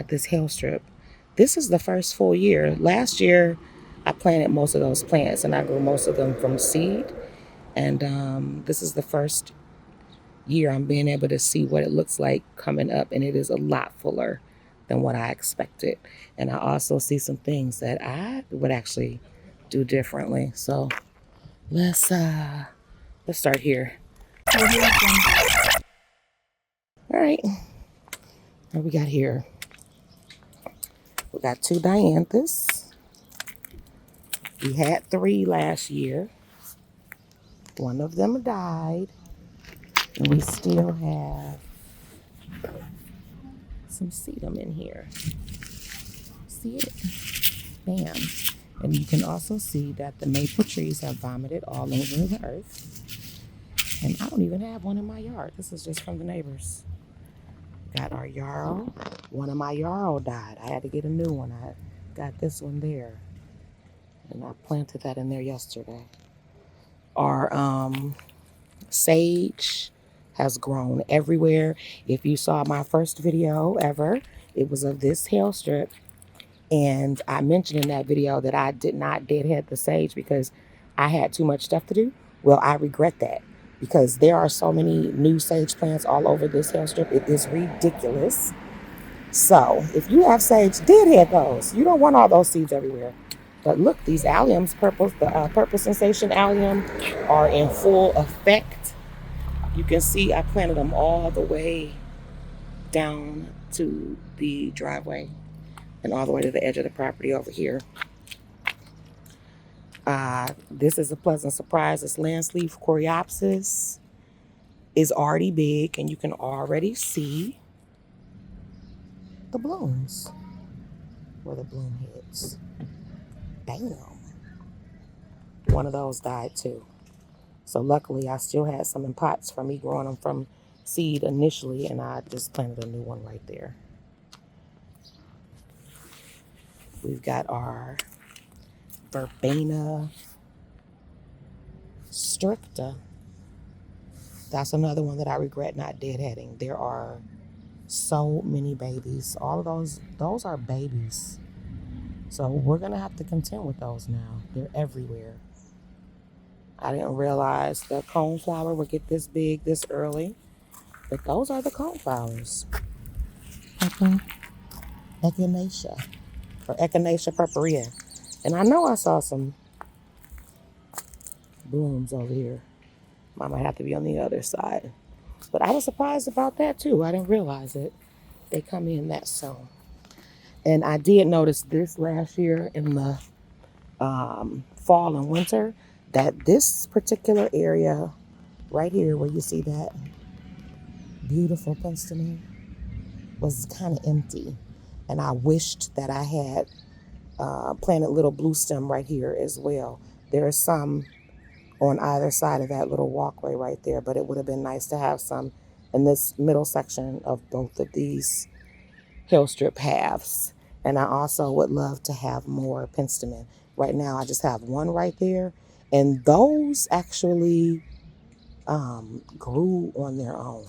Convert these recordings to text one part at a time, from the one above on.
this hail strip. This is the first full year. Last year, I planted most of those plants and I grew most of them from seed. And this is the first year I'm being able to see what it looks like coming up, and it is a lot fuller than what I expected. And I also see some things that I would actually do differently. So let's start here. All right, what we got here? We got 2 Dianthus. We had 3 last year. One of them died, and we still have some sedum in here. See it? Bam. And you can also see that the maple trees have vomited all over the earth. And I don't even have one in my yard. This is just from the neighbors. Got our Yarrow. One of my Yarrow died. I had to get a new one. I got this one there. And I planted that in there yesterday. Our sage has grown everywhere. If you saw my first video ever, it was of this hail strip. And I mentioned in that video that I did not deadhead the sage because I had too much stuff to do. Well, I regret that because there are so many new sage plants all over this hail strip. It is ridiculous. So if you have sage, deadhead those. You don't want all those seeds everywhere. But look, these alliums, the purple sensation allium, are in full effect. You can see I planted them all the way down to the driveway and all the way to the edge of the property over here. This is a pleasant surprise. This lance leaf Coreopsis is already big, and you can already see the blooms where the bloom hits. Damn. One of those died too. So luckily I still had some in pots from me growing them from seed initially, and I just planted a new one right there. We've got our Verbena stricta. That's another one that I regret not deadheading. There are so many babies. All of those are babies. So we're going to have to contend with those now. They're everywhere. I didn't realize the coneflower would get this big this early. But those are the coneflowers. Echinacea. Or Echinacea purpurea. And I know I saw some blooms over here. I might have to be on the other side. But I was surprised about that too. I didn't realize it. They come in that soon. And I did notice this last year in the fall and winter, that this particular area right here where you see that beautiful Penstemon was kind of empty. And I wished that I had planted little blue stem right here as well. There are some on either side of that little walkway right there, but it would have been nice to have some in this middle section of both of these hill strip halves. And I also would love to have more Penstemon. Right now I just have one right there, and those actually grew on their own.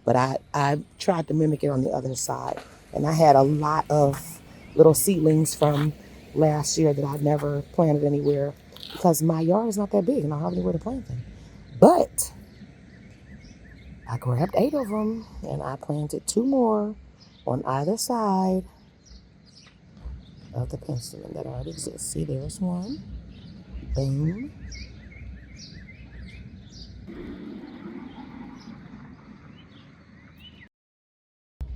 But I tried to mimic it on the other side, and I had a lot of little seedlings from last year that I never planted anywhere because my yard is not that big and I hardly anywhere to plant them. But I grabbed 8 of them and I planted 2 more on either side of the Penstemon that already exists. See, there's one. Boom.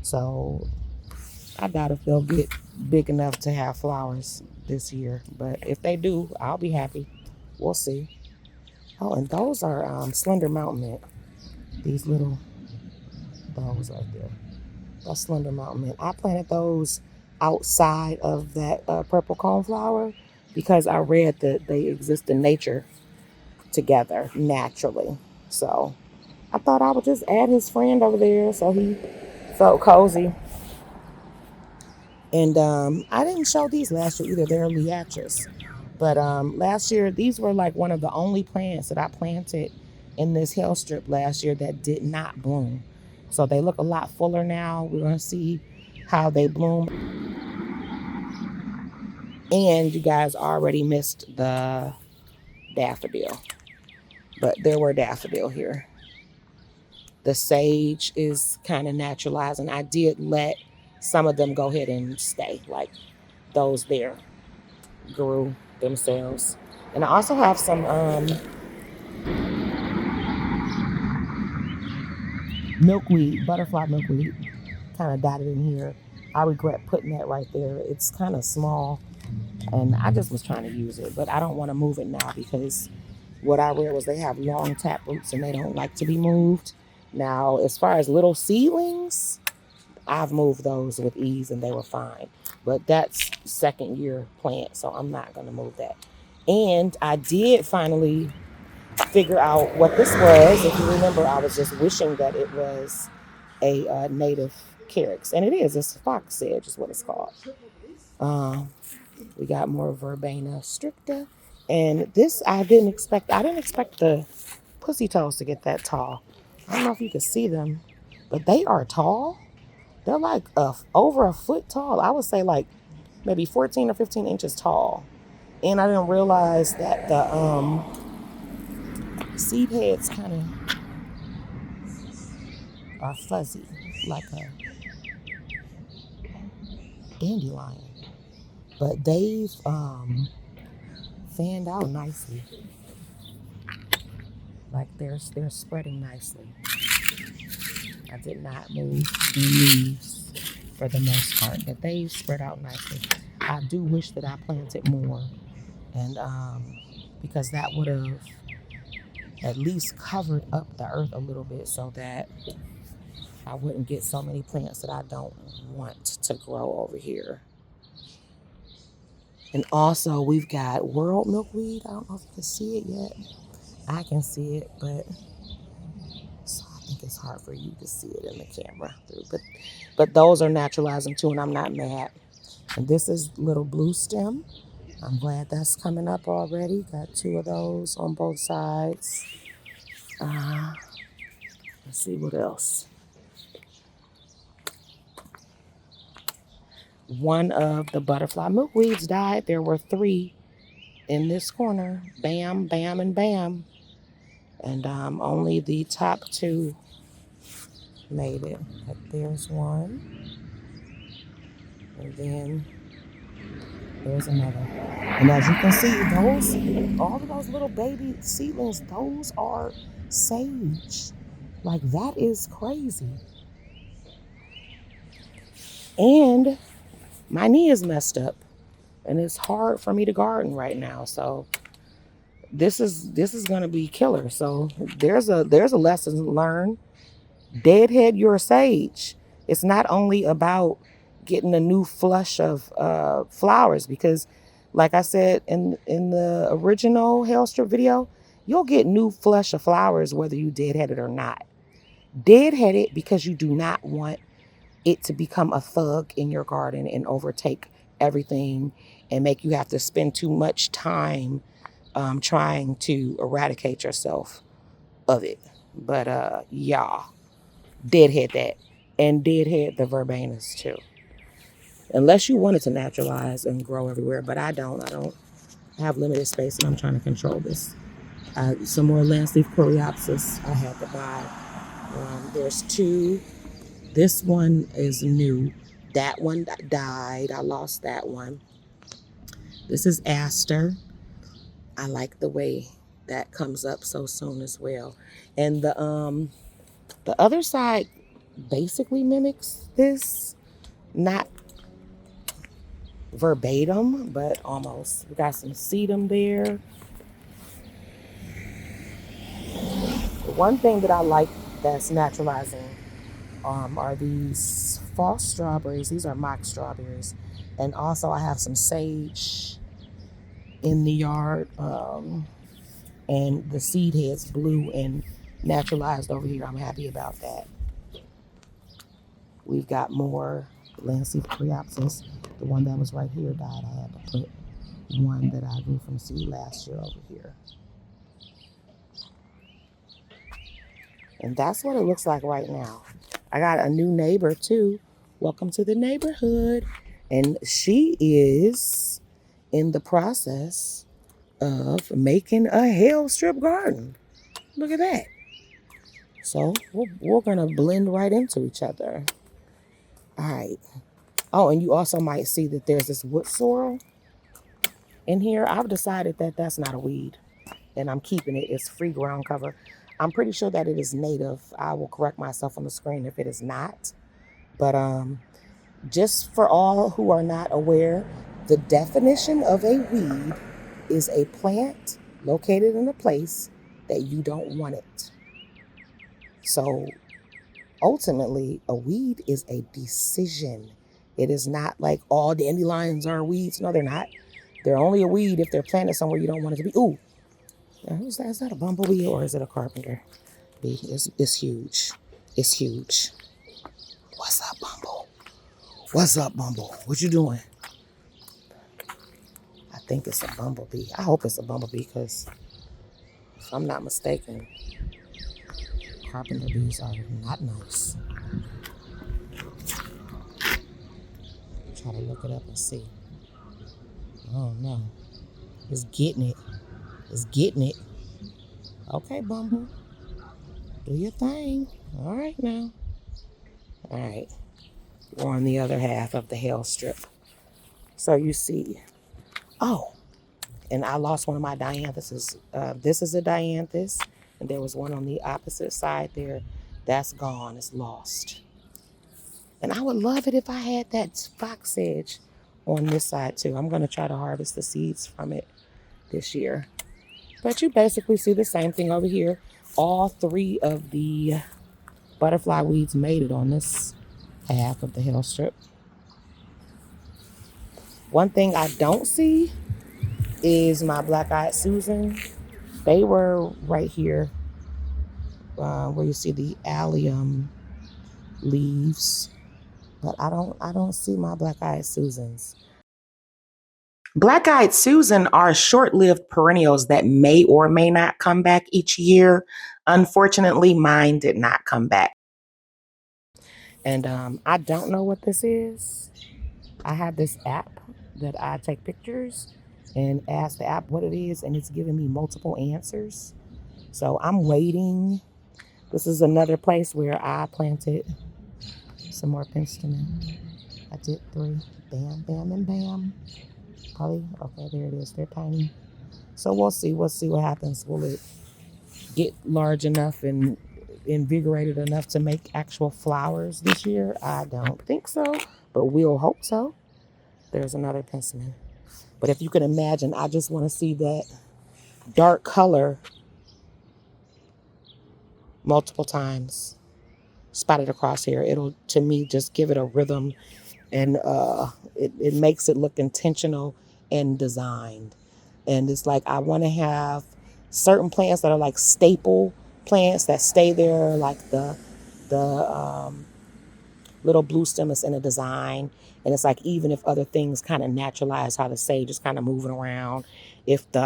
So I doubt if they'll get big enough to have flowers this year. But if they do, I'll be happy. We'll see. Oh, and those are Slender mountain mint. These little, those right there. That's Slender mountain mint. I planted those outside of that purple coneflower because I read that they exist in nature together naturally. So I thought I would just add his friend over there so he felt cozy. And I didn't show these last year either. They're Liatris. But last year, these were like one of the only plants that I planted in this hill strip last year that did not bloom. So they look a lot fuller now. We're going to see how they bloom. And you guys already missed the daffodil, but there were daffodil here. The sage is kind of naturalizing. I did let some of them go ahead and stay, like those there grew themselves. And I also have some milkweed, butterfly milkweed, kind of dotted in here. I regret putting that right there. It's kind of small, and I just was trying to use it, but I don't want to move it now because what I read was they have long tap roots and they don't like to be moved. Now, as far as little seedlings, I've moved those with ease and they were fine. But that's second year plant, so I'm not going to move that. And I did finally figure out what this was. If you remember, I was just wishing that it was a native Carex. And it is. It's fox sedge is what it's called. We got more Verbena stricta. And this I didn't expect. I didn't expect the Pussytoes to get that tall. I don't know if you can see them, but they are tall. They're like over a foot tall. I would say like maybe 14 or 15 inches tall. And I didn't realize that the seed heads kind of are fuzzy, like a dandelion. But they've fanned out nicely. Like they're spreading nicely. I did not move the leaves for the most part, but they spread out nicely. I do wish that I planted more, and because that would have at least covered up the earth a little bit so that I wouldn't get so many plants that I don't want to grow over here. And also we've got Whorled Milkweed. I don't know if you can see it yet. I can see it, but so I think it's hard for you to see it in the camera. But those are naturalizing too, and I'm not mad. And this is little blue stem. I'm glad that's coming up already. Got 2 of those on both sides. Let's see what else. One of the butterfly milkweeds died. There were 3 in this corner. Bam, bam, and bam. And only the top 2 made it. But there's one. And then there's another. And as you can see, all of those little baby seedlings, those are sage. Like, that is crazy. And my knee is messed up. And it's hard for me to garden right now. So this is gonna be killer. So there's a lesson learned. Deadhead your sage. It's not only about getting a new flush of flowers, because like I said in the original Hail Strip video, you'll get new flush of flowers whether you deadhead it or not. Deadhead it because you do not want it to become a thug in your garden and overtake everything and make you have to spend too much time trying to eradicate yourself of it. But yeah, deadhead that, and deadhead the verbenas too. Unless you want it to naturalize and grow everywhere, but I don't have limited space and I'm trying to control this. Some more lanceleaf Coreopsis I had to buy. There's 2. This one is new. That one died. I lost that one. This is aster. I like the way that comes up so soon as well. And the other side basically mimics this. Not verbatim, but almost. We got some sedum there. One thing that I like that's naturalizing are these false strawberries. These are mock strawberries. And also I have some sage in the yard. And the seed heads blew and naturalized over here. I'm happy about that. We've got more lanceolata Coreopsis. The one that was right here died. I had to put one that I grew from seed last year over here. And that's what it looks like right now. I got a new neighbor too Welcome to the neighborhood. And she is in the process of making a hail strip garden. Look at that. So we're going to blend right into each other. All right. Oh, and you also might see that there's this wood sorrel in here. I've decided that that's not a weed, and I'm keeping it. It's free ground cover. I'm pretty sure that it is native. I will correct myself on the screen if it is not. But just for all who are not aware, the definition of a weed is a plant located in a place that you don't want it. So ultimately, a weed is a decision. It is not like all dandelions are weeds. No, they're not. They're only a weed if they're planted somewhere you don't want it to be. Ooh, who's that? Is that a bumblebee or is it a carpenter bee? It's huge. It's huge. What's up, Bumble? What's up, Bumble? What you doing? I think it's a bumblebee. I hope it's a bumblebee because if I'm not mistaken, carpenter bees are not nice. Try to look it up and see. Oh no. It's getting it. It's getting it. Okay, Bumble. Do your thing. All right now. All right. We're on the other half of the hail strip. So you see. Oh, and I lost one of my dianthuses. This is a dianthus, and there was one on the opposite side there. That's gone. It's lost. And I would love it if I had that fox sedge on this side too. I'm going to try to harvest the seeds from it this year. But you basically see the same thing over here. All three of the butterfly weeds made it on this half of the hail strip. One thing I don't see is my black-eyed Susan. They were right here where you see the allium leaves, but I don't see my black-eyed Susans. Black-eyed Susan are short-lived perennials that may or may not come back each year. Unfortunately, mine did not come back. And I don't know what this is. I have this app that I take pictures and ask the app what it is, and it's giving me multiple answers. So I'm waiting. This is another place where I planted some more Penstemon. I did 3. Bam, bam, and bam. Probably, okay, there it is. They're tiny. So we'll see. We'll see what happens. Will it get large enough and invigorated enough to make actual flowers this year? I don't think so, but we'll hope so. There's another Penstemon. But if you can imagine, I just want to see that dark color multiple times spotted across here. It'll, to me, just give it a rhythm, and it makes it look intentional and designed. And it's like I want to have certain plants that are like staple plants that stay there, like the little blue stem is in a design. And it's like even if other things kind of naturalize how the sage is kind of moving around, if the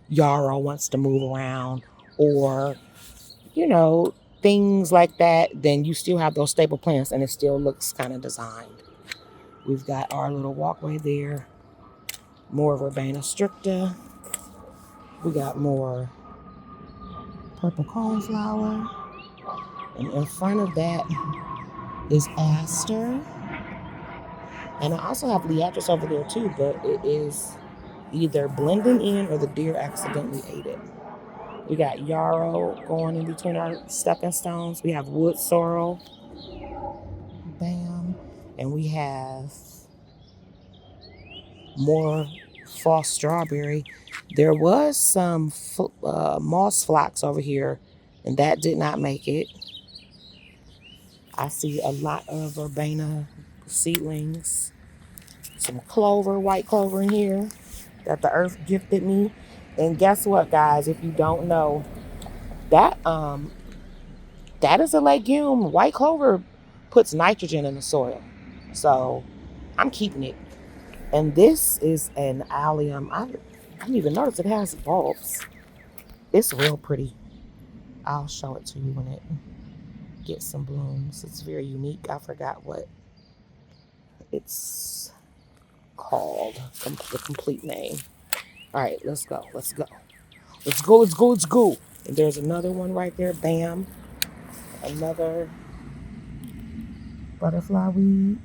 yarrow wants to move around, or things like that, then you still have those staple plants and it still looks kind of designed. We've got our little walkway there. More Verbena stricta. We got more purple coneflower. And in front of that is aster. And I also have Liatris over there too, but it is either blending in or the deer accidentally ate it. We got yarrow going in between our stepping stones. We have wood sorrel. Bam. And we have more false strawberry. There was some moss phlox over here, and that did not make it. I see a lot of verbena seedlings. Some clover, white clover in here that the earth gifted me. And guess what, guys? If you don't know, that is a legume. White clover puts nitrogen in the soil. So I'm keeping it. And this is an allium. I didn't even notice it has bulbs. It's real pretty. I'll show it to you when it get some blooms. It's very unique. I forgot what it's called, the complete name. All right, let's go. Let's go. Let's go. Let's go. Let's go. And there's another one right there. Bam. Another butterfly weed.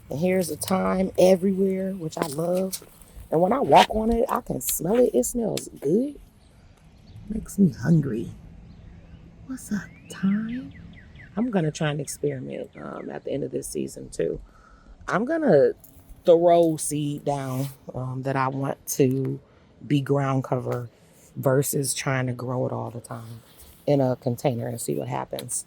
And here's the thyme everywhere, which I love. And when I walk on it, I can smell it. It smells good. Makes me hungry. What's up, thyme? I'm going to try and experiment at the end of this season, too. I'm going to throw seed down that I want to be ground cover versus trying to grow it all the time in a container and see what happens.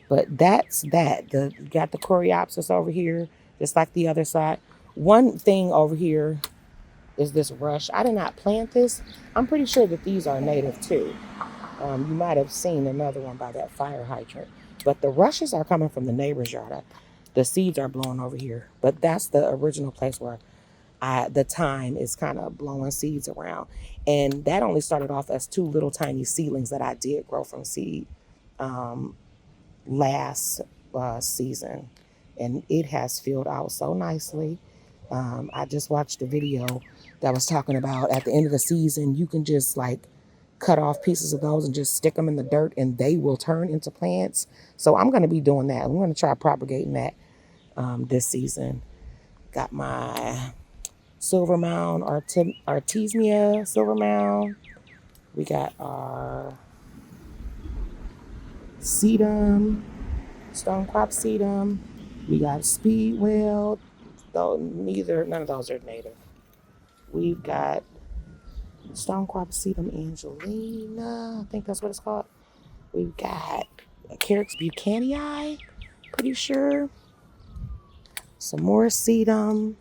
But that's that. You got the Coreopsis over here, just like the other side. One thing over here is this rush. I did not plant this. I'm pretty sure that these are native too. You might have seen another one by that fire hydrant. But the rushes are coming from the neighbor's yard. The seeds are blowing over here. But that's the original place where the thyme is kind of blowing seeds around. And that only started off as 2 little tiny seedlings that I did grow from seed last season. And it has filled out so nicely. I just watched a video that was talking about at the end of the season, you can just like cut off pieces of those and just stick them in the dirt and they will turn into plants. So I'm going to be doing that. I'm going to try propagating that this season. Got my silver mound, artemisia silver mound. We got our sedum, stonecrop sedum. We got speedwell. Though none of those are native. We've got stonecrop sedum angelina. I think that's what it's called. We've got Carex buchanii. Pretty sure. Some more sedum.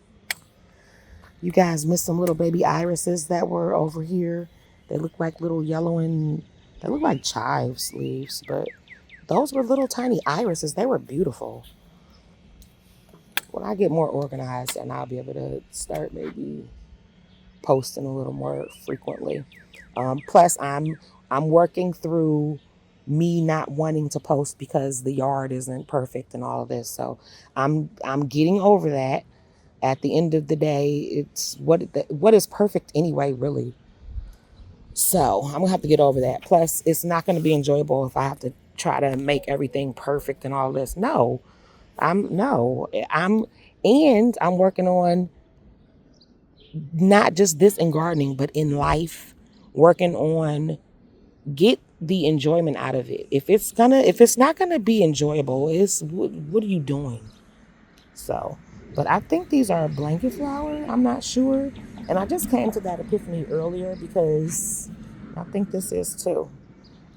You guys missed some little baby irises that were over here. They look like little yellow and they look like chives leaves, but those were little tiny irises. They were beautiful. When I get more organized and I'll be able to start maybe posting a little more frequently. Plus I'm working through me not wanting to post because the yard isn't perfect and all of this. So I'm getting over that. At the end of the day, it's what is perfect anyway, really. So I'm gonna have to get over that. Plus, it's not gonna be enjoyable if I have to try to make everything perfect and all this. No, I'm working on not just this in gardening, but in life, working on get the enjoyment out of it. If it's not gonna be enjoyable, what are you doing? So, but I think these are blanket flower. I'm not sure. And I just came to that epiphany earlier because I think this is too.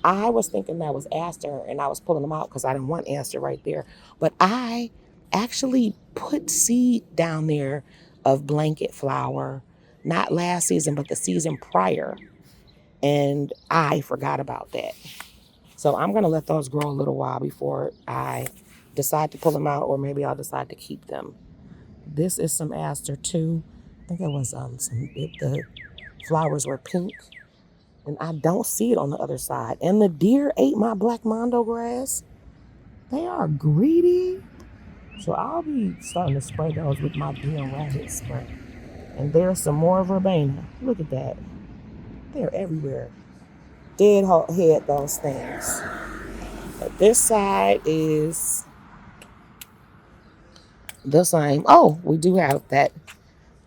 I was thinking that was aster and I was pulling them out because I didn't want aster right there. But I actually put seed down there of blanket flower, not last season, but the season prior. And I forgot about that. So I'm going to let those grow a little while before I decide to pull them out, or maybe I'll decide to keep them. This is some aster too. I think it was the flowers were pink. And I don't see it on the other side. And the deer ate my black mondo grass. They are greedy. So I'll be starting to spray those with my deer and rabbit spray. And there's some more verbena. Look at that. They're everywhere. Dead head those things. But this side is the same. Oh, we do have that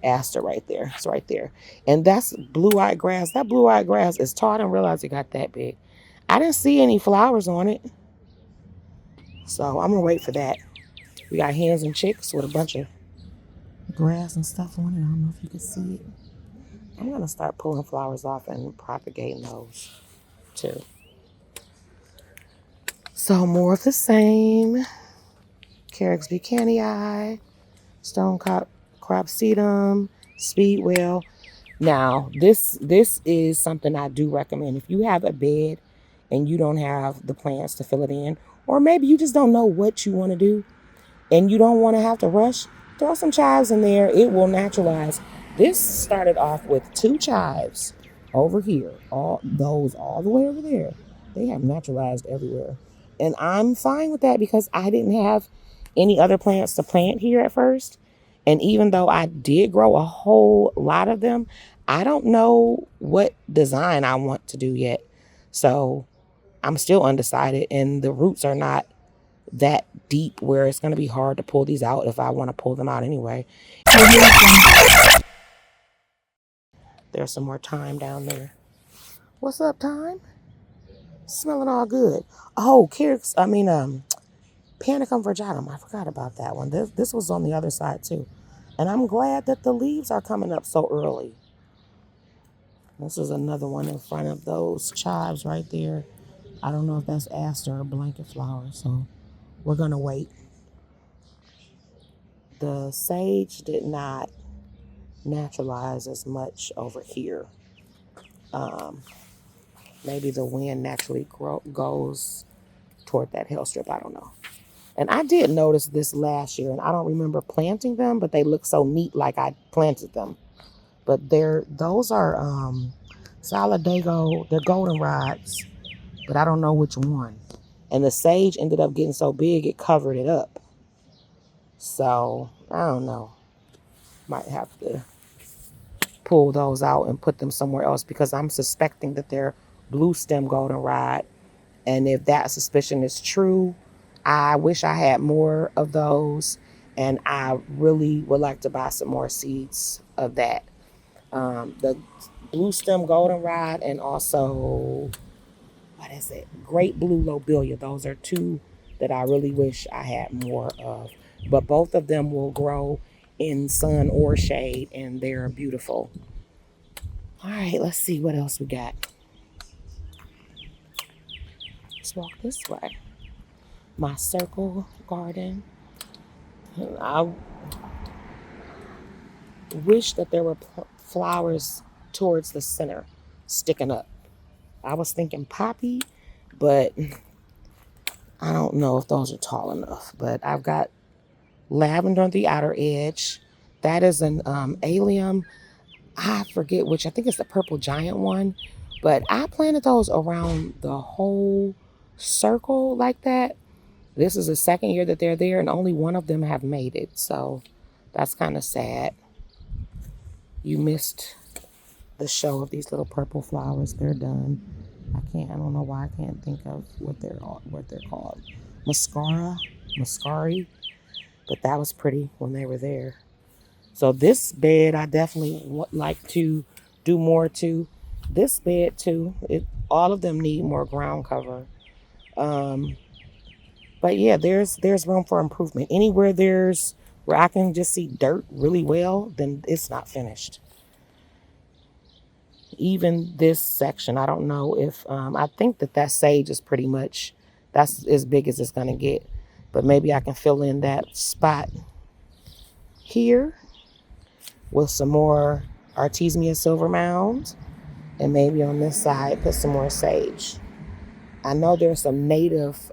aster right there. It's right there. And that's blue-eyed grass. That blue-eyed grass is tall. I didn't realize it got that big. I didn't see any flowers on it. So I'm going to wait for that. We got hens and chicks with a bunch of grass and stuff on it. I don't know if you can see it. I'm going to start pulling flowers off and propagating those too. So more of the same. Carex buchanii, stonecrop sedum, speedwell. Now, this is something I do recommend. If you have a bed and you don't have the plants to fill it in, or maybe you just don't know what you want to do and you don't want to have to rush, throw some chives in there. It will naturalize. This started off with 2 chives over here. All the way over there. They have naturalized everywhere. And I'm fine with that because I didn't have any other plants to plant here at first. And even though I did grow a whole lot of them, I don't know what design I want to do yet. So I'm still undecided, and the roots are not that deep where it's going to be hard to pull these out if I want to pull them out anyway. There's some more thyme down there. What's up, thyme? Smelling all good. Oh, Carex, Panicum virgatum. I forgot about that one. This was on the other side too. And I'm glad that the leaves are coming up so early. This is another one in front of those chives right there. I don't know if that's aster or blanket flower, so we're going to wait. The sage did not naturalize as much over here. Maybe the wind naturally goes toward that hill strip. I don't know. And I did notice this last year, and I don't remember planting them, but they look so neat like I planted them. But those are Solidago, they're goldenrods, but I don't know which one. And the sage ended up getting so big it covered it up. So I don't know. Might have to pull those out and put them somewhere else because I'm suspecting that they're blue stem goldenrod. And if that suspicion is true, I wish I had more of those. And I really would like to buy some more seeds of that. The blue stem goldenrod and also, what is it? Great blue lobelia. Those are two that I really wish I had more of. But both of them will grow in sun or shade, and they're beautiful. All right, let's see what else we got. Let's walk this way. My circle garden. I wish that there were flowers towards the center sticking up. I was thinking poppy, but I don't know if those are tall enough. But I've got lavender on the outer edge. That is an allium. I forget which. I think it's the purple giant one. But I planted those around the whole circle like that. This is the second year that they're there, and only one of them have made it. So that's kind of sad. You missed the show of these little purple flowers. They're done. I don't know why I can't think of what they're called. Mascari. But that was pretty when they were there. So this bed, I definitely would like to do more to. This bed too. All of them need more ground cover. But yeah, there's room for improvement. Anywhere where I can just see dirt really well, then it's not finished. Even this section, I don't know if I think that sage is pretty much that's as big as it's gonna get. But maybe I can fill in that spot here with some more Artemisia silver mound, and maybe on this side put some more sage. I know there's some native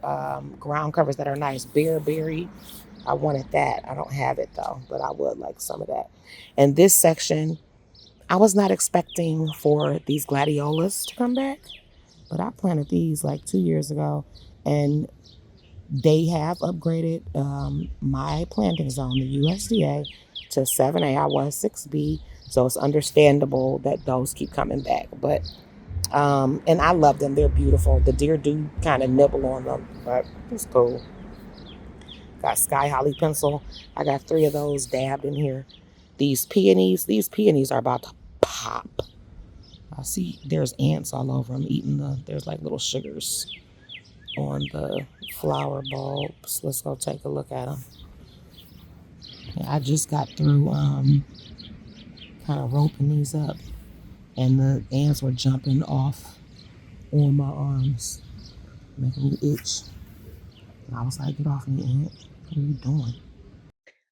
ground covers that are nice. Bearberry, I wanted that. I don't have it though, but I would like some of that. And this section, I was not expecting for these gladiolas to come back, but I planted these like 2 years ago, and they have upgraded my planting zone, the USDA, to 7A. I was 6B, so it's understandable that those keep coming back. But and I love them. They're beautiful. The deer do kind of nibble on them, but it's cool. Got sky holly pencil. I got 3 of those dabbed in here. These peonies are about to pop. I see there's ants all over them eating there's like little sugars on the flower bulbs. Let's go take a look at them. I just got through kind of roping these up, and the ants were jumping off on my arms, making me itch. And I was like, get off me, ant. What are you doing?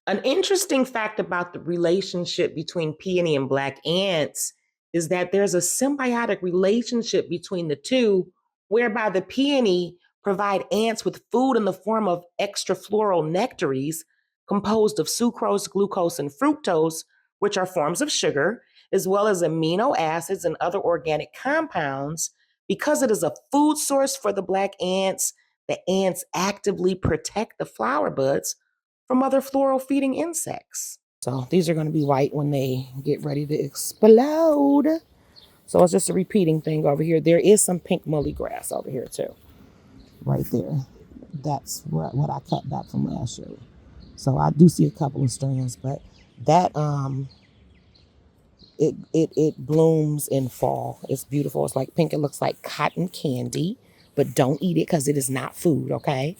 An interesting fact about the relationship between peony and black ants is that there's a symbiotic relationship between the two, whereby the peony provide ants with food in the form of extrafloral nectaries composed of sucrose, glucose, and fructose, which are forms of sugar, as well as amino acids and other organic compounds. Because it is a food source for the black ants, The ants actively protect the flower buds from other floral feeding insects. So these are going to be white when they get ready to explode. So it's just a repeating thing over here. There is some pink mully grass over here too. Right there. That's what I cut back from last year. So I do see a couple of strands, but that it blooms in fall. It's beautiful. It's like pink. It looks like cotton candy, but don't eat it because it is not food, okay?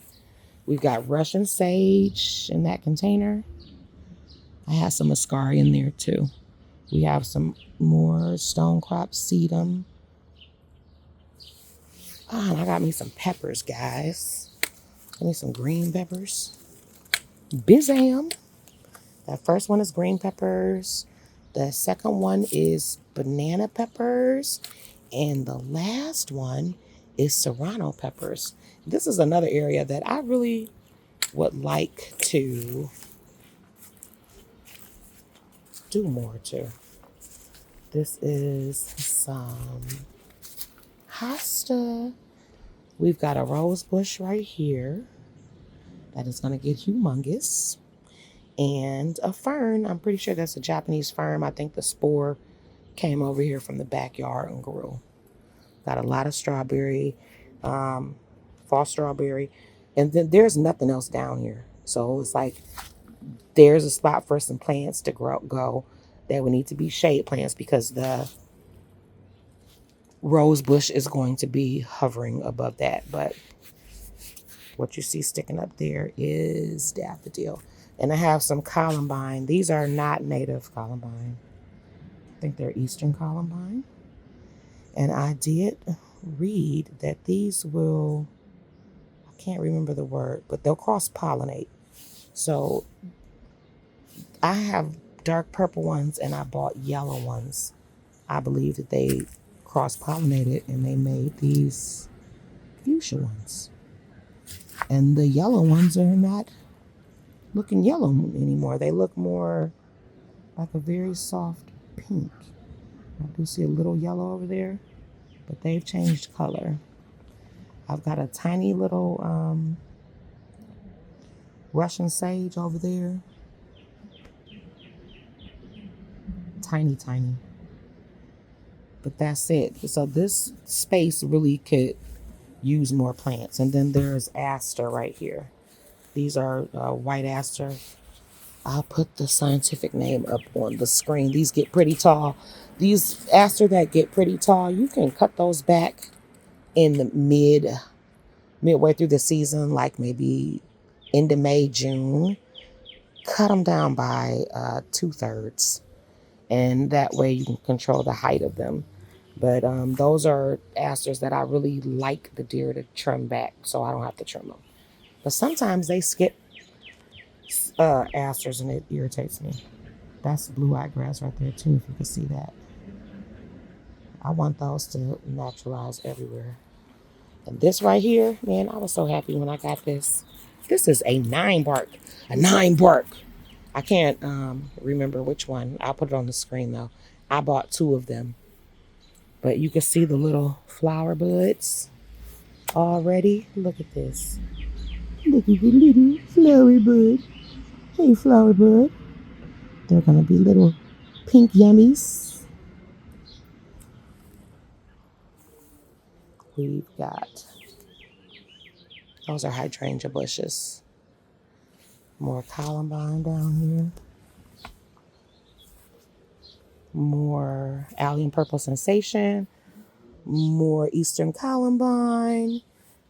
We've got Russian sage in that container. I have some muscari in there too. We have some more stonecrop sedum. Ah, and I got me some peppers, guys. I need some green peppers. Bizam. That first one is green peppers. The second one is banana peppers. And the last one is serrano peppers. This is another area that I really would like to do more to. This is some hosta. We've got a rose bush right here that is going to get humongous. And a fern. I'm pretty sure that's a Japanese fern. I think the spore came over here from the backyard and grew. Got a lot of strawberry, fall strawberry. And then there's nothing else down here. So it's like there's a spot for some plants to go that would need to be shade plants because the rose bush is going to be hovering above that. But what you see sticking up there is daffodil. And I have some columbine. These are not native columbine. I think they're eastern columbine. And I did read that these will, I can't remember the word, but they'll cross-pollinate. So I have dark purple ones and I bought yellow ones. I believe that they cross-pollinated and they made these fuchsia ones. And the yellow ones are not looking yellow anymore. They look more like a very soft pink. I do see a little yellow over there, but they've changed color. I've got a tiny little Russian sage over there. Tiny, tiny. But that's it. So this space really could use more plants. And then there's aster right here. These are white aster. I'll put the scientific name up on the screen. These get pretty tall. These aster that get pretty tall, you can cut those back in the midway through the season, like maybe end of May, June. Cut them down by 2/3. And that way you can control the height of them. But those are asters that I really like the deer to trim back so I don't have to trim them. But sometimes they skip asters and it irritates me. That's blue-eyed grass right there too, if you can see that. I want those to naturalize everywhere. And this right here, man, I was so happy when I got this. This is a 9-bark. A 9-bark. I can't remember which one. I'll put it on the screen though. I bought 2 of them. But you can see the little flower buds already. Look at this. Look at the little flower bud. Hey, flower bud. They're going to be little pink yummies. We've got, those are hydrangea bushes. More columbine down here. More allium purple sensation. More eastern columbine.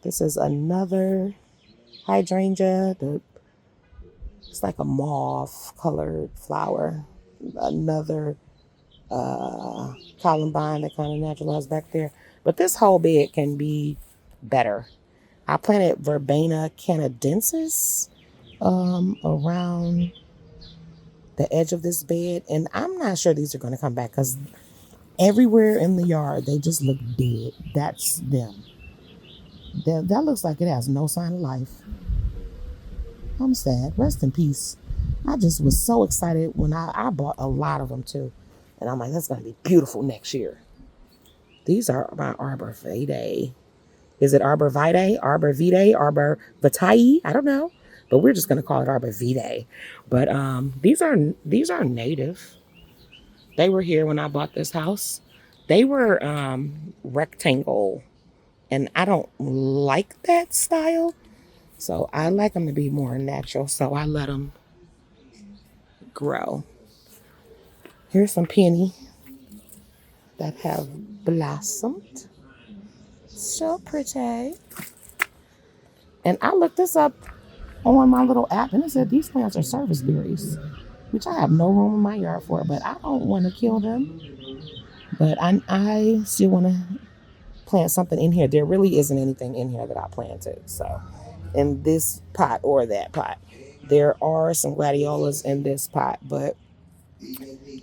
This is another hydrangea. It's like a mauve colored flower. Another columbine that kind of naturalized back there. But this whole bed can be better. I planted Verbena canadensis around the edge of this bed. And I'm not sure these are going to come back because everywhere in the yard, they just look dead. That's them. That looks like it has no sign of life. I'm sad. Rest in peace. I just was so excited when I bought a lot of them too. And I'm like, that's going to be beautiful next year. These are my arbor vitae. Is it arborvitae, arborvitae? I don't know, but we're just going to call it arborvitae. But these are native. They were here when I bought this house. They were rectangle, and I don't like that style. So I like them to be more natural. So I let them grow. Here's some peony that have blossomed. So pretty. And I looked this up on my little app, and it said these plants are service berries, which I have no room in my yard for, but I don't want to kill them. But I still want to plant something in here. There really isn't anything in here that I planted. So in this pot or that pot, there are some gladiolas in this pot, but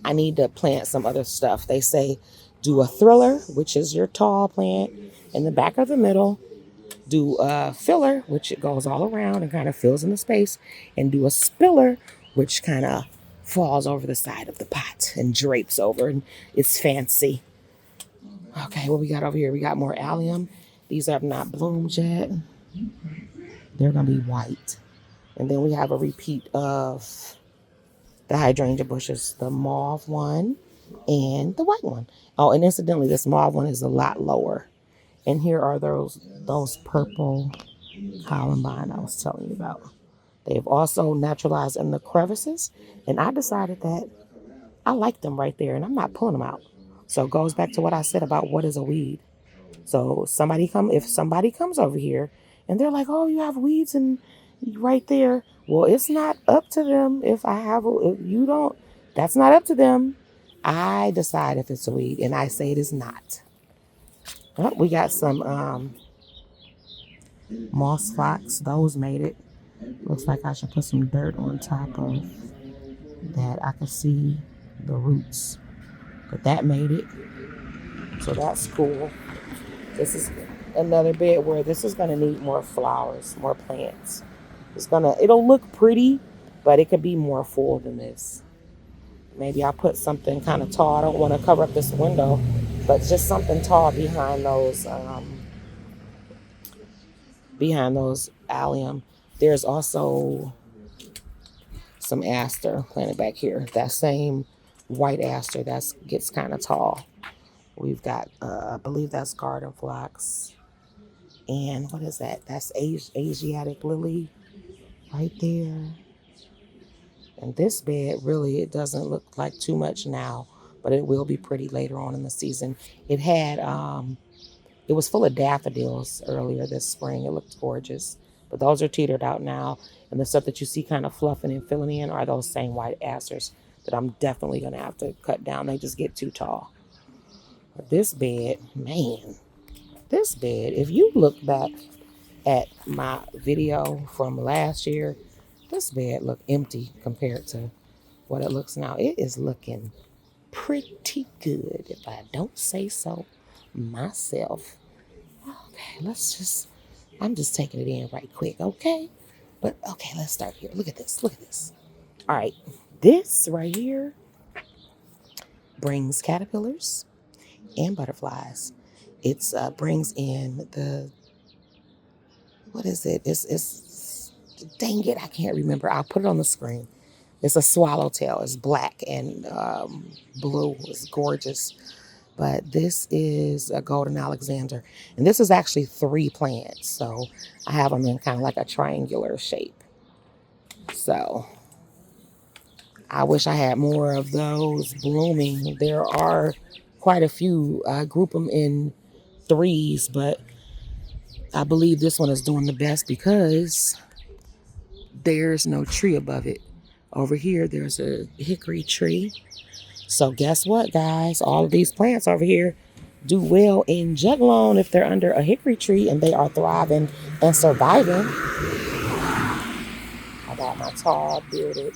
I need to plant some other stuff. They say do a thriller, which is your tall plant in the back of the middle. Do a filler, which it goes all around and kind of fills in the space, and do a spiller, which kind of falls over the side of the pot and drapes over, and it's fancy. Okay, what we got over here? We got more allium. These have not bloomed yet. They're going to be white. And then we have a repeat of the hydrangea bushes, the mauve one and the white one. Oh, and incidentally, this mauve one is a lot lower. And here are those purple columbine I was telling you about. They've also naturalized in the crevices. And I decided that I like them right there, and I'm not pulling them out. So it goes back to what I said about what is a weed. So if somebody comes over here and they're like, oh, you have weeds and right there. Well, it's not up to them if you don't, that's not up to them. I decide if it's a weed, and I say it is not. Oh, we got some moss fox. Those made it. Looks like I should put some dirt on top of that. I can see the roots, but that made it. So that's cool. This is another bed where this is going to need more flowers, more plants. It'll look pretty, but it could be more full than this. Maybe I'll put something kind of tall. I don't want to cover up this window, but just something tall behind those allium. There's also some aster planted back here. That same white aster that gets kind of tall. We've got, I believe that's garden phlox. And what is that? That's Asiatic lily right there. And this bed, really, it doesn't look like too much now, but it will be pretty later on in the season. It was full of daffodils earlier this spring. It looked gorgeous. But those are teetered out now. And the stuff that you see kind of fluffing and filling in are those same white asters that I'm definitely going to have to cut down. They just get too tall. But this bed, if you look back at my video from last year, this bed looked empty compared to what it looks now. It is looking pretty good, if I don't say so myself. Okay, I'm just taking it in right quick, okay? But okay, let's start here. Look at this. All right, this right here brings caterpillars and butterflies. It brings in what is it? It's dang it, I can't remember. I'll put it on the screen. It's a swallowtail. It's black and blue. It's gorgeous. But this is a golden Alexander. And this is actually 3 plants. So I have them in kind of like a triangular shape. So I wish I had more of those blooming. There are quite a few. I group them in 3s, but I believe this one is doing the best because there's no tree above it. Over here, there's a hickory tree. So guess what, guys? All of these plants over here do well in juglone if they're under a hickory tree and they are thriving and surviving. I got my tall bearded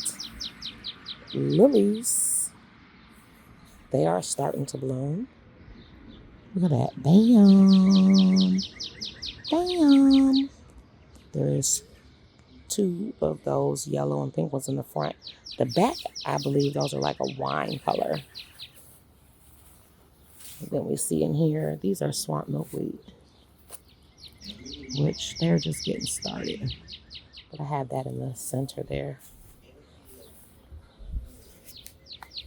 lilies. They are starting to bloom. Look at that. Bam. Bam. There's 2 of those yellow and pink ones in the front. The back, I believe those are like a wine color. And then we see in here, these are swamp milkweed. which they're just getting started. But I have that in the center there.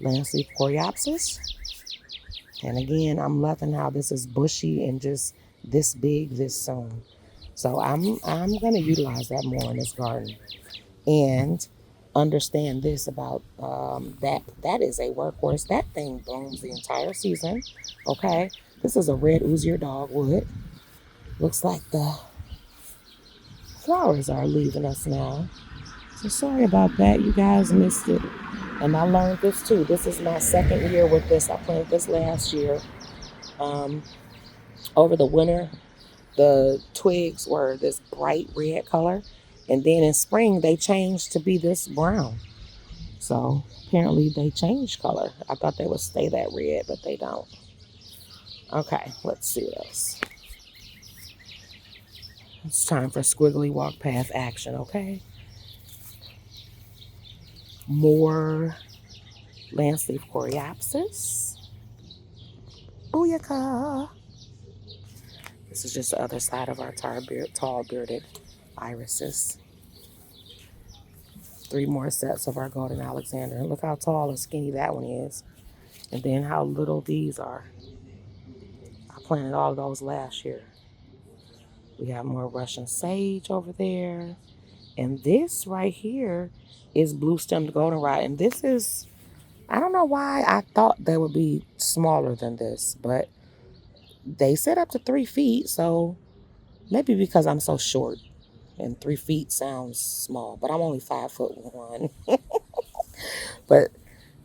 Lanceolata Coreopsis. And again, I'm loving how this is bushy and just this big this soon. So I'm gonna utilize that more in this garden. And understand this about that is a workhorse. That thing blooms the entire season. Okay. This is a red osier dogwood. Looks like the flowers are leaving us now. So sorry about that. You guys missed it. And I learned this too. This is my second year with this. I planted this last year. Over the winter, the twigs were this bright red color. And then in spring, they changed to be this brown. So apparently they changed color. I thought they would stay that red, but they don't. Okay, let's see this. It's time for squiggly walk path action, okay? More Lanceolata Coreopsis. Booyaka! This is just the other side of our tall bearded irises. 3 more sets of our golden Alexander. And look how tall and skinny that one is. And then how little these are. I planted all of those last year. We have more Russian sage over there. And this right here is blue-stemmed goldenrod. And this is, I don't know why I thought they would be smaller than this, but they said up to 3 feet. So maybe because I'm so short and 3 feet sounds small, but I'm only 5'1". But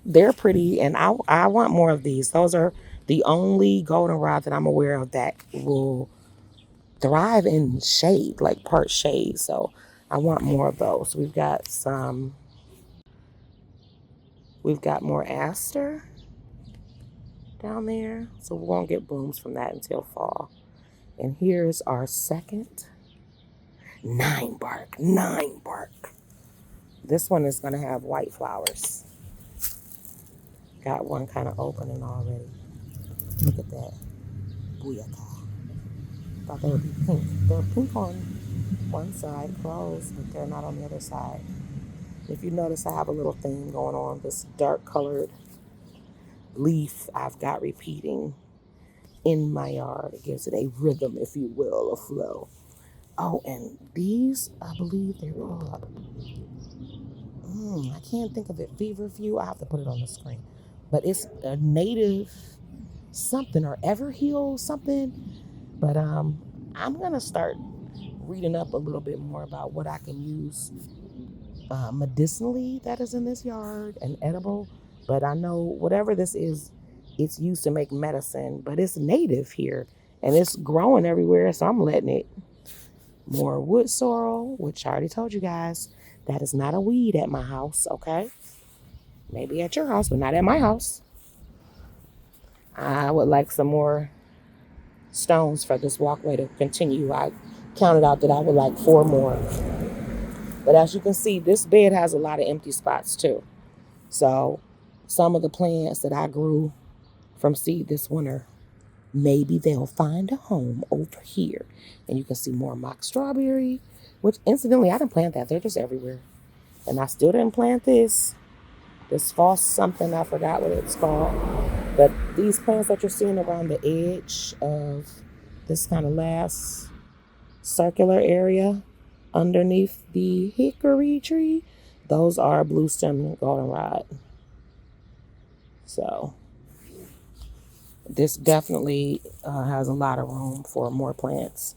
they're pretty, and I want more of these. Those are the only goldenrod that I'm aware of that will thrive in shade, like part shade. So I want more of those. We've got more aster down there. So we won't get blooms from that until fall. And here's our second 9 bark. This one is going to have white flowers. Got one kind of opening already. Look at that. Booyaka. Thought they would be pink. They're pink on one side, closed, but they're not on the other side. If you notice, I have a little theme going on. This dark colored leaf I've got repeating in my yard. It gives it a rhythm, if you will, a flow. Oh, and these, I believe they're called, I can't think of it, feverfew. I have to put it on the screen. But it's a native something or Everheal something. But I'm going to start reading up a little bit more about what I can use medicinally that is in this yard and edible. But I know whatever this is, it's used to make medicine, but it's native here and it's growing everywhere. So I'm letting it. More wood sorrel, which I already told you guys, that is not a weed at my house, okay? Maybe at your house, but not at my house. I would like some more stones for this walkway to continue. I counted out that I would like 4 more. But as you can see, this bed has a lot of empty spots too. So some of the plants that I grew from seed this winter, maybe they'll find a home over here. And you can see more mock strawberry, which incidentally, I didn't plant that. They're just everywhere. And I still didn't plant this false something. I forgot what it's called. But these plants that you're seeing around the edge of this kind of last circular area underneath the hickory tree, those are blue stem goldenrod. So this definitely has a lot of room for more plants.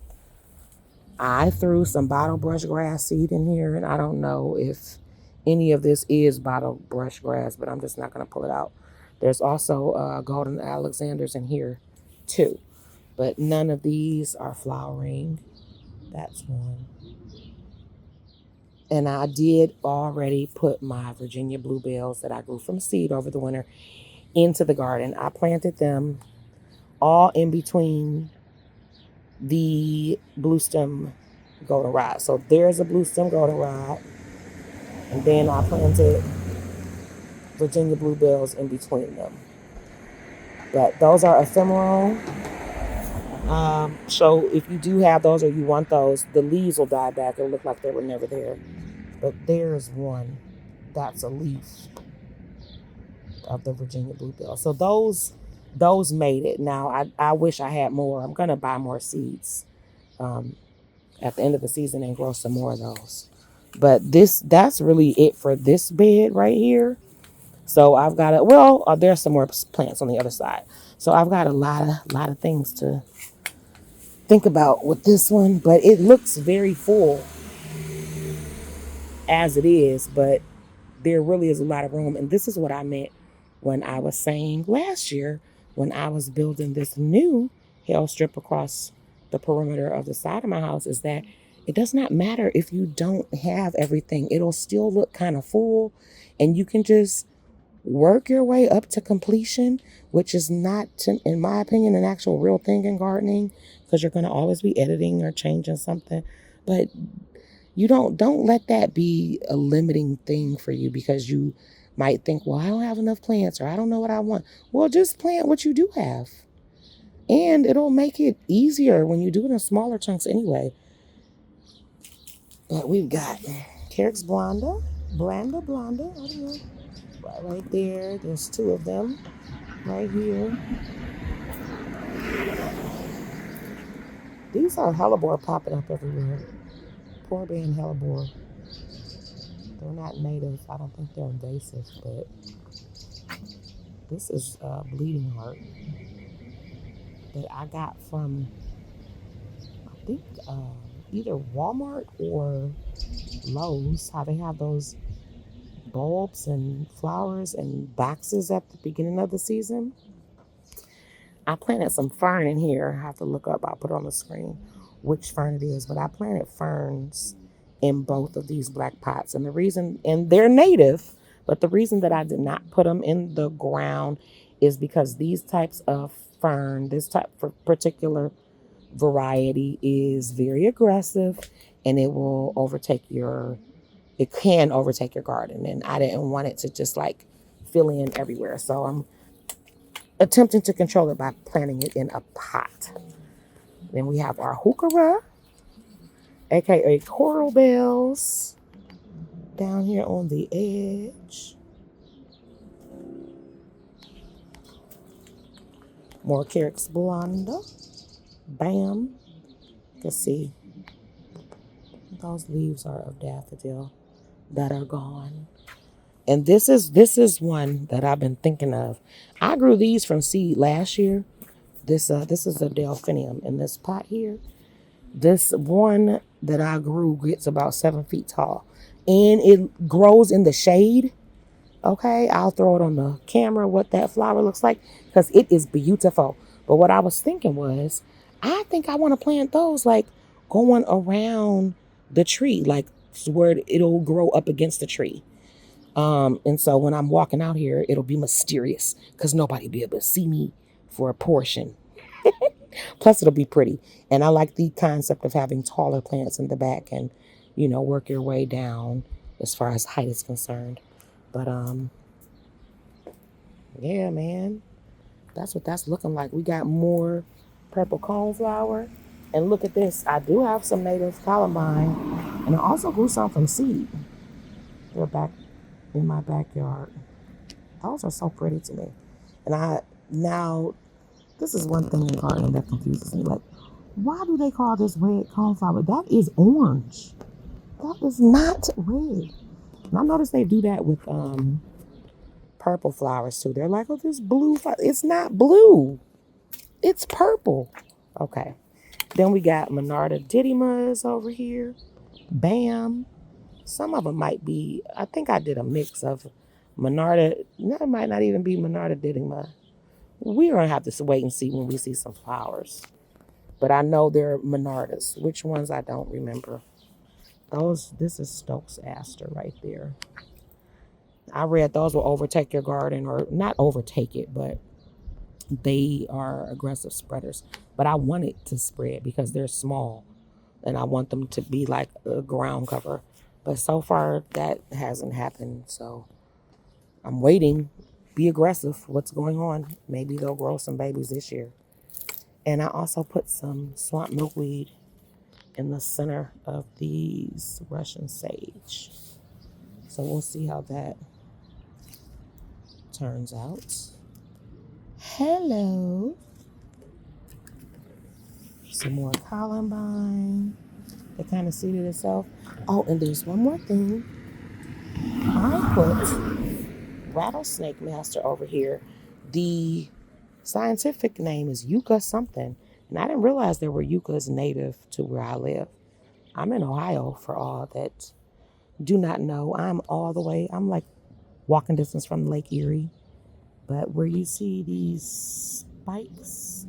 I threw some bottle brush grass seed in here, and I don't know if any of this is bottle brush grass, but I'm just not going to pull it out. There's also golden Alexanders in here too, but none of these are flowering. That's one. And I did already put my Virginia bluebells that I grew from seed over the winter into the garden. I planted them all in between the blue stem goldenrod. So there's a blue stem goldenrod, and then I planted Virginia bluebells in between them. But those are ephemeral. So if you do have those or you want those, the leaves will die back. It'll look like they were never there. But there's one. That's a leaf of the Virginia bluebell. So those made it. Now I wish I had more. I'm gonna buy more seeds at the end of the season and grow some more of those. But that's really it for this bed right here. So I've got there's some more plants on the other side. So I've got a lot of things to think about with this one, but it looks very full as it is, but there really is a lot of room. And this is what I meant when I was saying last year when I was building this new hail strip across the perimeter of the side of my house, is that it does not matter if you don't have everything. It'll still look kind of full, and you can just work your way up to completion, which is not, in my opinion, an actual real thing in gardening, because you're going to always be editing or changing something. But you don't let that be a limiting thing for you, because you might think, well, I don't have enough plants, or I don't know what I want. Well, just plant what you do have, and it'll make it easier when you do it in smaller chunks anyway. But we've got Carex blonda, blonda, I don't know, right there. There's two of them right here. These are hellebore popping up everywhere. Poor being hellebore. They're not native. I don't think they're invasive, but this is bleeding heart that I got from, I think, either Walmart or Lowe's. How they have those bulbs and flowers and boxes at the beginning of the season. I planted some fern in here. I have to look up. I'll put it on the screen which fern it is. But I planted ferns in both of these black pots. And the reason, and they're native, but the reason that I did not put them in the ground is because these types of fern, this type of particular variety is very aggressive, and it can overtake your garden. And I didn't want it to just like fill in everywhere. So I'm attempting to control it by planting it in a pot. Then we have our heuchera, aka coral bells, down here on the edge. More Carex blonda. Bam. You can see those leaves are of daffodil that are gone. And this is one that I've been thinking of. I grew these from seed last year. This is a delphinium in this pot here. This one that I grew gets about 7 feet tall, and it grows in the shade. Okay, I'll throw it on the camera what that flower looks like, because it is beautiful. But what I was thinking was, I think I want to plant those like going around the tree, like where it'll grow up against the tree. And so when I'm walking out here, it'll be mysterious because nobody will be able to see me for a portion. Plus, it'll be pretty. And I like the concept of having taller plants in the back and, work your way down as far as height is concerned. But, yeah, man, that's what that's looking like. We got more purple coneflower. And look at this. I do have some native columbine. And I also grew some from seed. They're back in my backyard. Those are so pretty to me. And now, this is one thing in gardening that confuses me. Like, why do they call this red coneflower? That is orange. That is not red. And I noticed they do that with purple flowers too. They're like, oh, this blue flower. It's not blue. It's purple. Okay. Then we got Monarda didymas over here. Bam. Some of them might be, I think I did a mix of Monarda. That might not even be Monarda didyma. We're going to have to wait and see when we see some flowers. But I know they're Monardas. Which ones, I don't remember. This is Stokes aster right there. I read those will overtake your garden, or not overtake it, but they are aggressive spreaders. But I want it to spread because they're small, and I want them to be like a ground cover. But so far, that hasn't happened. So I'm waiting. Be aggressive. What's going on? Maybe they'll grow some babies this year. And I also put some swamp milkweed in the center of these Russian sage. So we'll see how that turns out. Hello. Some more columbine that kind of seeded itself. Oh, and there's one more thing. I put rattlesnake master over here. The scientific name is yucca something. And I didn't realize there were yuccas native to where I live. I'm in Ohio for all that do not know. I'm like walking distance from Lake Erie. But where you see these spikes,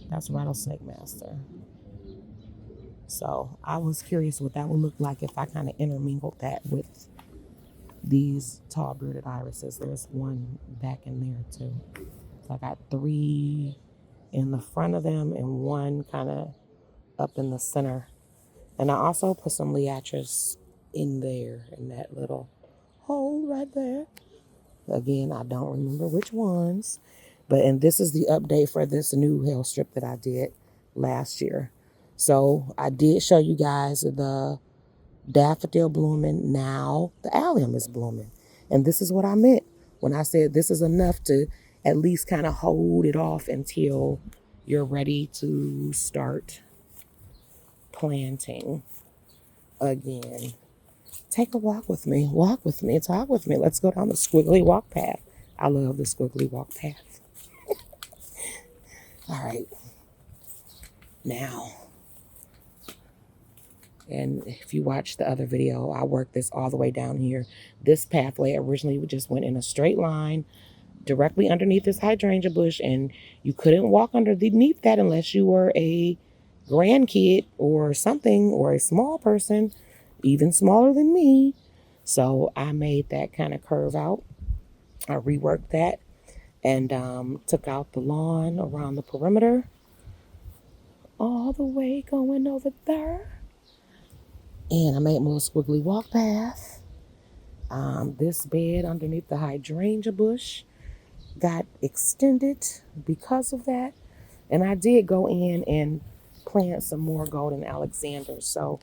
that's rattlesnake master. So I was curious what that would look like if I kind of intermingled that with these tall bearded irises. There's one back in there too. So I got 3 in the front of them and one kind of up in the center. And I also put some Liatris in there in that little hole right there. Again, I don't remember which ones. And this is the update for this new hail strip that I did last year. So I did show you guys the daffodil blooming. Now the allium is blooming. And this is what I meant when I said this is enough to at least kind of hold it off until you're ready to start planting again. Take a walk with me, talk with me. Let's go down the squiggly walk path. I love the squiggly walk path. All right. Now, and if you watch the other video, I worked this all the way down here. This pathway originally just went in a straight line directly underneath this hydrangea bush, and you couldn't walk underneath that unless you were a grandkid or something, or a small person, even smaller than me. So I made that kind of curve out. I reworked that and took out the lawn around the perimeter, all the way going over there. And I made my little squiggly walk path. This bed underneath the hydrangea bush got extended because of that. And I did go in and plant some more golden Alexanders. So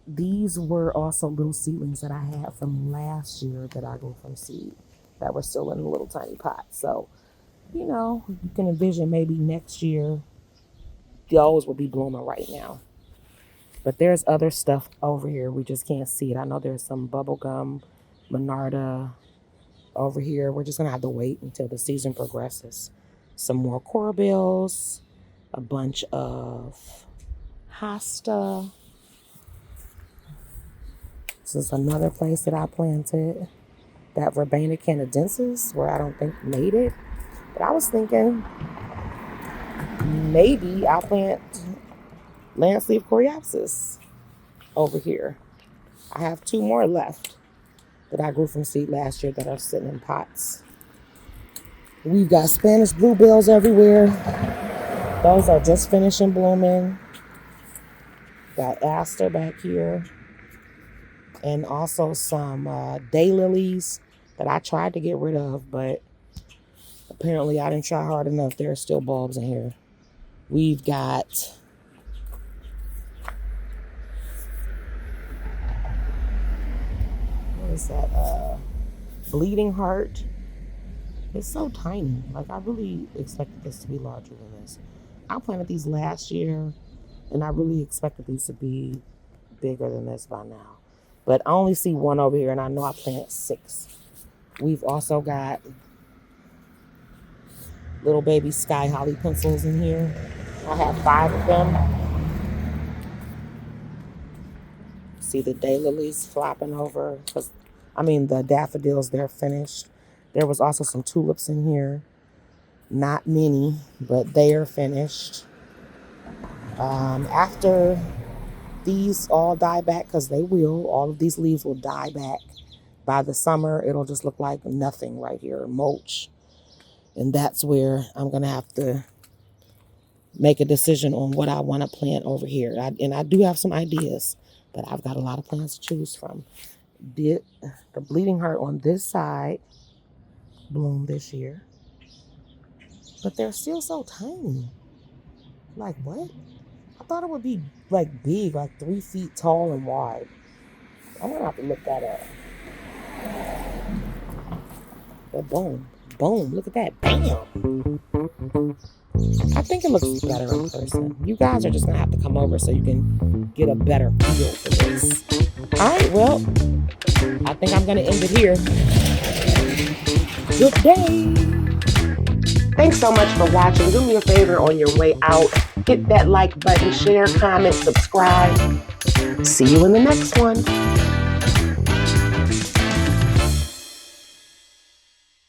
these were also little seedlings that I had from last year that I grew from seed that were still in a little tiny pot. So, you can envision maybe next year those will be blooming right now. But there's other stuff over here. We just can't see it. I know there's some bubblegum, Monarda over here. We're just going to have to wait until the season progresses. Some more corbels, a bunch of hosta. This is another place that I planted that Verbena canadensis, where I don't think made it. But I was thinking maybe I'll plant lanceolata Coreopsis over here. I have 2 more left that I grew from seed last year that are sitting in pots. We've got Spanish bluebells everywhere. Those are just finishing blooming. Got aster back here. And also some daylilies that I tried to get rid of, but apparently I didn't try hard enough. There are still bulbs in here. We've got what is that? Bleeding heart. It's so tiny. Like, I really expected this to be larger than this. I planted these last year, and I really expected these to be bigger than this by now. But I only see 1 over here, and I know I planted 6. We've also got little baby sky holly pencils in here. I have 5 of them. See the daylilies flopping over. The daffodils, they're finished. There was also some tulips in here. Not many, but they are finished. After these all die back, because they will, all of these leaves will die back. By the summer, it'll just look like nothing right here, mulch. And that's where I'm going to have to make a decision on what I want to plant over here. I do have some ideas, but I've got a lot of plants to choose from. The bleeding heart on this side bloomed this year. But they're still so tiny. Like what? I thought it would be like big, like 3 feet tall and wide. I'm gonna have to look that up. But boom, boom, look at that, bam. I think it looks better in person. You guys are just gonna have to come over so you can get a better feel for this. All right, well, I think I'm gonna end it here. Good day. Thanks so much for watching. Do me a favor on your way out. Hit that like button, share, comment, subscribe. See you in the next one.